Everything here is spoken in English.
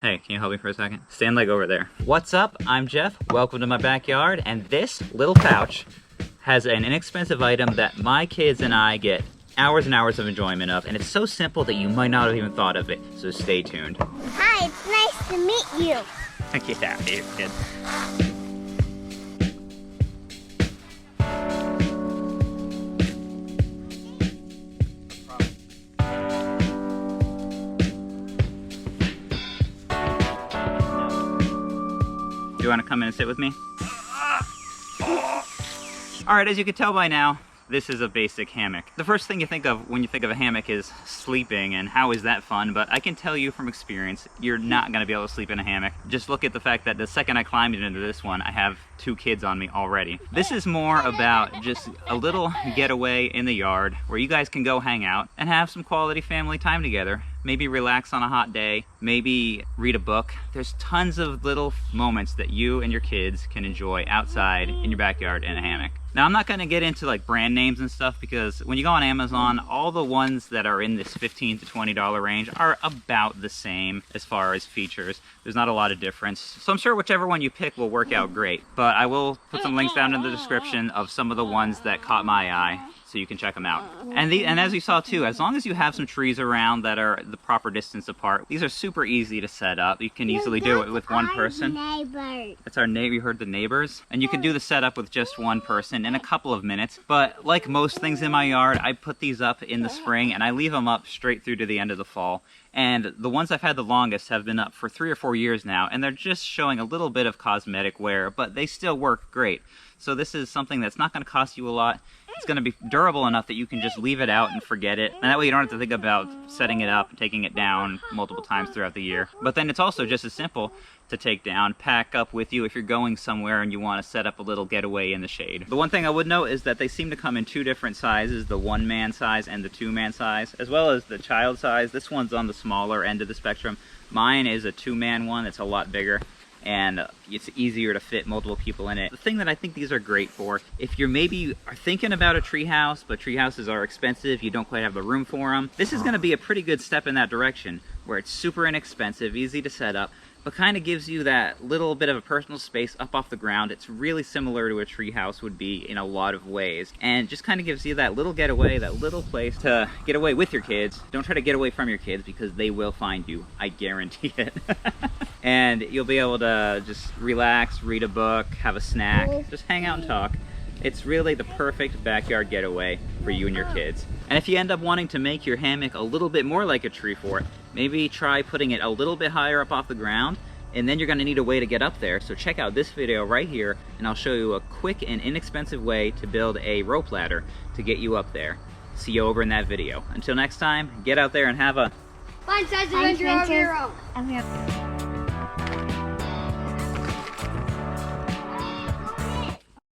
Hey, can you help me for a second? Stand like over there. What's up? I'm Jeff. Welcome to my backyard. And this little pouch has an inexpensive item that my kids and I get hours and hours of enjoyment of. And it's so simple that you might not have even thought of it. So stay tuned. Hi, it's nice to meet you. Get out of here, kid. Do you want to come in and sit with me? All right, as you can tell by now, this is a basic hammock. The first thing you think of when you think of a hammock is sleeping, and how is that fun? But I can tell you from experience, you're not gonna be able to sleep in a hammock. Just look at the fact that the second I climbed into this one, I have 2 kids on me already. This is more about just a little getaway in the yard where you guys can go hang out and have some quality family time together. Maybe relax on a hot day, maybe read a book. There's tons of little moments that you and your kids can enjoy outside in your backyard in a hammock. Now, I'm not gonna get into like brand names and stuff because when you go on Amazon, all the ones that are in this $15 to $20 range are about the same as far as features. There's not a lot of difference. So I'm sure whichever one you pick will work out great. But I will put some links down in the description of some of the ones that caught my eye, so you can check them out. And as you saw too, as long as you have some trees around that are the proper distance apart, these are super easy to set up. You can easily do it with one person. That's our neighbor. You heard the neighbors. And you can do the setup with just one person in a couple of minutes. But like most things in my yard, I put these up in the spring and I leave them up straight through to the end of the fall. And the ones I've had the longest have been up for 3 or 4 years now, and they're just showing a little bit of cosmetic wear, but they still work great. So this is something that's not going to cost you a lot. It's going to be durable enough that you can just leave it out and forget it. And that way you don't have to think about setting it up and taking it down multiple times throughout the year. But then it's also just as simple to take down, pack up with you if you're going somewhere and you want to set up a little getaway in the shade. The one thing I would note is that they seem to come in 2 different sizes, the 1-man size and the 2-man size, as well as the child size. This one's on the smaller end of the spectrum. Mine is a 2-man one that's a lot bigger, and it's easier to fit multiple people in it. The thing that I think these are great for, if you're maybe are thinking about a treehouse, but treehouses are expensive, you don't quite have the room for them, this is gonna be a pretty good step in that direction, where it's super inexpensive, easy to set up, but kind of gives you that little bit of a personal space up off the ground. It's really similar to a treehouse would be in a lot of ways, and just kind of gives you that little getaway, that little place to get away with your kids. Don't try to get away from your kids because they will find you, I guarantee it. And you'll be able to just relax, read a book, have a snack, just hang out and talk. It's really the perfect backyard getaway for you and your kids. And if you end up wanting to make your hammock a little bit more like a tree fort, maybe try putting it a little bit higher up off the ground, and then you're gonna need a way to get up there. So check out this video right here, and I'll show you a quick and inexpensive way to build a rope ladder to get you up there. See you over in that video. Until next time, get out there and have a Fun size adventure of your own.